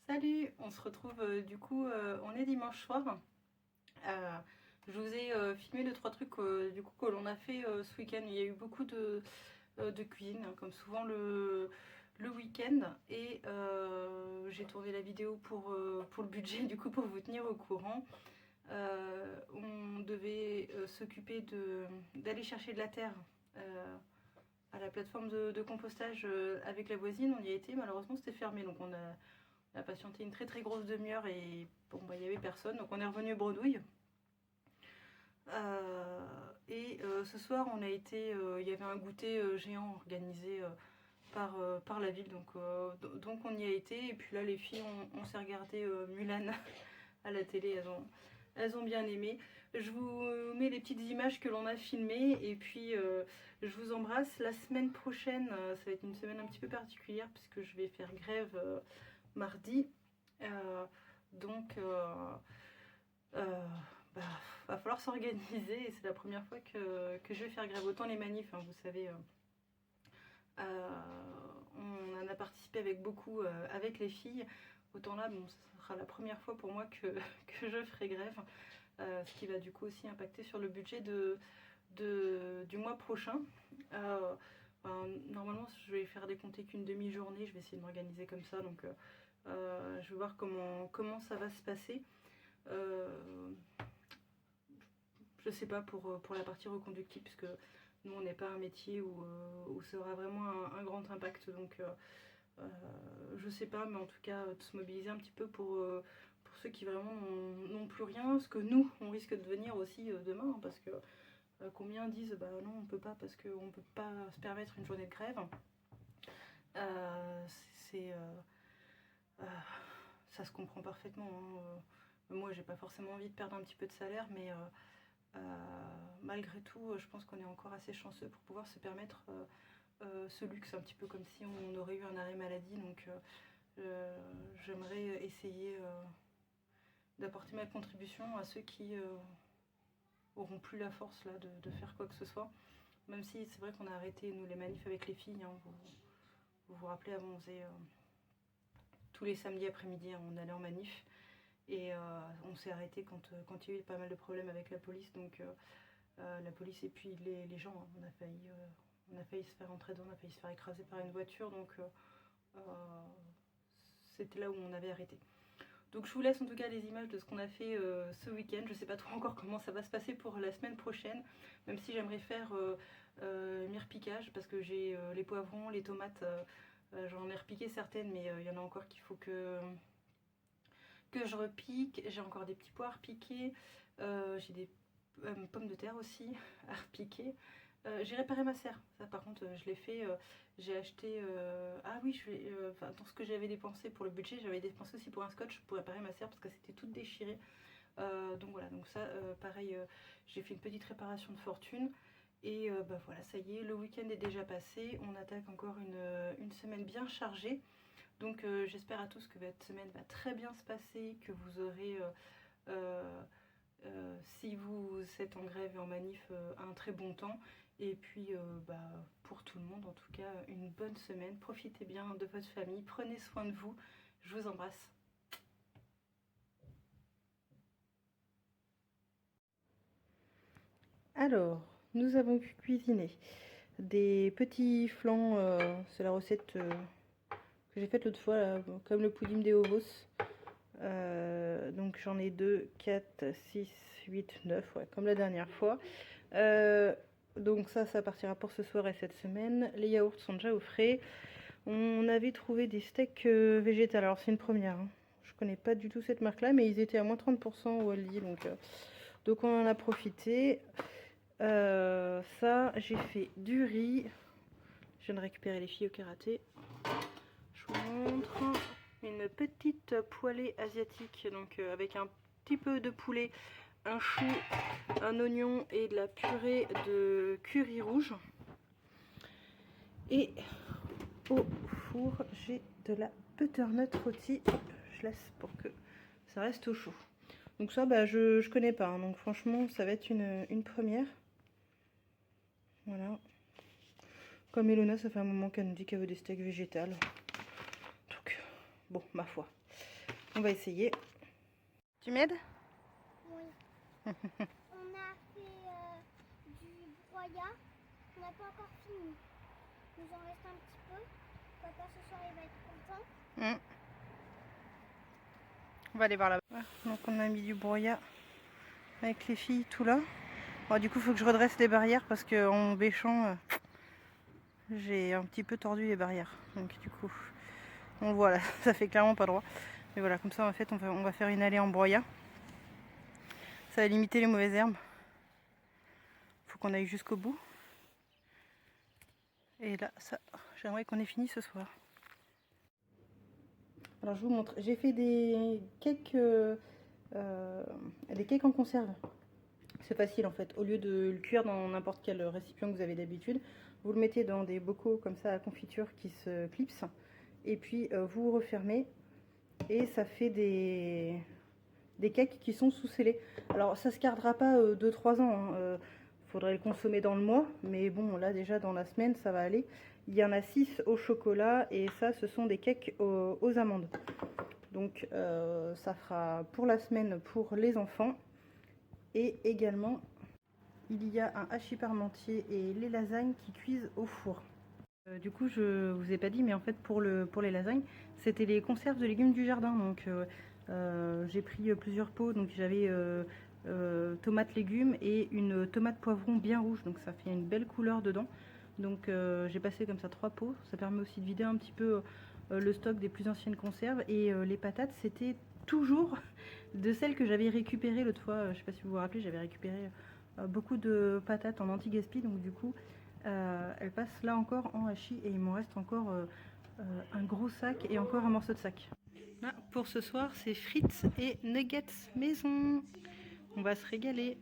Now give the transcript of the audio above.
Salut, on se retrouve on est dimanche soir. Euh, je vous ai filmé 2-3 trucs que l'on a fait ce week-end. Il y a eu beaucoup de cuisine, hein, comme souvent le week-end. Et j'ai tourné la vidéo pour le budget, du coup pour vous tenir au courant. On devait s'occuper d'aller chercher de la terre à la plateforme de compostage avec la voisine. On y a été, malheureusement c'était fermé, donc on a patienté une très très grosse demi-heure et bon, bah, il n'y avait personne. Donc on est revenu bredouille. Ce soir, il y avait un goûter géant organisé par la ville. Donc on y a été. Et puis là, les filles, on s'est regardé Mulan à la télé. Elles ont bien aimé. Je vous mets les petites images que l'on a filmées. Et puis, je vous embrasse. La semaine prochaine, ça va être une semaine un petit peu particulière puisque je vais faire grève mardi. Euh, donc, euh, bah, va falloir s'organiser et c'est la première fois que je vais faire grève. Autant les manifs, hein, vous savez, on en a participé avec beaucoup avec les filles. Autant là, bon, ce sera la première fois pour moi que je ferai grève, ce qui va du coup aussi impacter sur le budget du mois prochain. Normalement, je vais faire décompter qu'une demi-journée, je vais essayer de m'organiser comme ça, donc je vais voir comment ça va se passer. Je sais pas pour la partie reconductible, puisque nous on n'est pas un métier où ça aura vraiment un grand impact, donc je sais pas, mais en tout cas de se mobiliser un petit peu pour ceux qui vraiment n'ont plus rien, ce que nous on risque de devenir aussi demain, hein, parce que combien disent bah non on peut pas parce qu'on peut pas se permettre une journée de grève. C'est euh, Ça se comprend parfaitement, hein. Moi j'ai pas forcément envie de perdre un petit peu de salaire, mais malgré tout je pense qu'on est encore assez chanceux pour pouvoir se permettre ce luxe, un petit peu comme si on aurait eu un arrêt maladie. Donc j'aimerais essayer d'apporter ma contribution à ceux qui auront plus la force là de faire quoi que ce soit. Même si c'est vrai qu'on a arrêté nous les manifs avec les filles, hein. Vous rappelez, avant on faisait tous les samedis après-midi, hein, on allait en manif. Et on s'est arrêté quand il y a eu pas mal de problèmes avec la police. Donc la police et puis les gens, hein, on a failli se faire entrer dedans, on a failli se faire écraser par une voiture. Donc c'était là où on avait arrêté. Donc je vous laisse en tout cas les images de ce qu'on a fait ce week-end. Je ne sais pas trop encore comment ça va se passer pour la semaine prochaine, même si j'aimerais faire mi-repiquage, parce que j'ai les poivrons, les tomates, j'en ai repiqué certaines, mais il y en a encore qu'il faut que je repique. J'ai encore des petits pois à repiquer, j'ai des pommes de terre aussi à repiquer. J'ai réparé ma serre, ça par contre je l'ai fait. J'ai acheté. Ah oui, dans ce que j'avais dépensé pour le budget, j'avais dépensé aussi pour un scotch pour réparer ma serre parce que c'était toute déchirée. Donc voilà, donc ça pareil, j'ai fait une petite réparation de fortune. Et bah voilà, ça y est, le week-end est déjà passé. On attaque encore une semaine bien chargée. Donc j'espère à tous que votre semaine va très bien se passer, que vous aurez, si vous êtes en grève et en manif, un très bon temps. Et puis bah, pour tout le monde, en tout cas, une bonne semaine. Profitez bien de votre famille, prenez soin de vous. Je vous embrasse. Alors, nous avons pu cuisiner des petits flancs, c'est la recette que j'ai faite l'autre fois, là, comme le pudding des ovos. Donc j'en ai 2, 4, 6, 8, 9, ouais, comme la dernière fois. Donc ça partira pour ce soir et cette semaine. Les yaourts sont déjà au frais. On avait trouvé des steaks végétales. Alors c'est une première, hein. Je connais pas du tout cette marque-là, mais ils étaient à moins 30% au Aldi, donc on en a profité. Ça, j'ai fait du riz. Je viens de récupérer les filles au karaté. Je vous montre une petite poêlée asiatique, donc avec un petit peu de poulet, un chou, un oignon et de la purée de curry rouge. Et au four, j'ai de la butternut rôtie. Je laisse pour que ça reste au chaud. Donc ça, bah, je connais pas, hein, donc franchement, ça va être une première. Voilà. Comme Elona, ça fait un moment qu'elle nous dit qu'elle veut des steaks végétales. Donc, bon, ma foi. On va essayer. Tu m'aides? Oui. On a fait du broyat. On n'a pas encore fini. Il nous en reste un petit peu. Papa ce soir il va être content. On va aller voir là-bas. Donc on a mis du broyat avec les filles tout là. Bon, du coup il faut que je redresse les barrières parce qu'en bêchant j'ai un petit peu tordu les barrières. Donc du coup on le voit là, ça fait clairement pas droit. Mais voilà, comme ça en fait on va faire une allée en broyat. Ça va limiter les mauvaises herbes. Faut qu'on aille jusqu'au bout. Et là, ça, j'aimerais qu'on ait fini ce soir. Alors je vous montre, j'ai fait des cakes en conserve. C'est facile en fait, au lieu de le cuire dans n'importe quel récipient que vous avez d'habitude, vous le mettez dans des bocaux comme ça à confiture qui se clipsent. Et puis vous refermez et ça fait des cakes qui sont sous scellés. Alors ça se gardera pas 2-3 ans, hein. Faudrait le consommer dans le mois, mais bon là déjà dans la semaine ça va aller. Il y en a 6 au chocolat et ça ce sont des cakes aux amandes. Donc ça fera pour la semaine pour les enfants. Et également il y a un hachis parmentier et les lasagnes qui cuisent au four. Du coup je vous ai pas dit, mais en fait pour les lasagnes c'était les conserves de légumes du jardin. Donc j'ai pris plusieurs pots, donc j'avais tomates légumes et une tomate poivron bien rouge, donc ça fait une belle couleur dedans. Donc j'ai passé comme ça 3 pots, ça permet aussi de vider un petit peu le stock des plus anciennes conserves. Et les patates c'était toujours de celles que j'avais récupérées l'autre fois, je sais pas si vous vous rappelez, j'avais récupéré beaucoup de patates en anti-gaspi, donc du coup elles passent là encore en hachis et il m'en reste encore un gros sac et encore un morceau de sac. Là, pour ce soir c'est frites et nuggets maison, on va se régaler.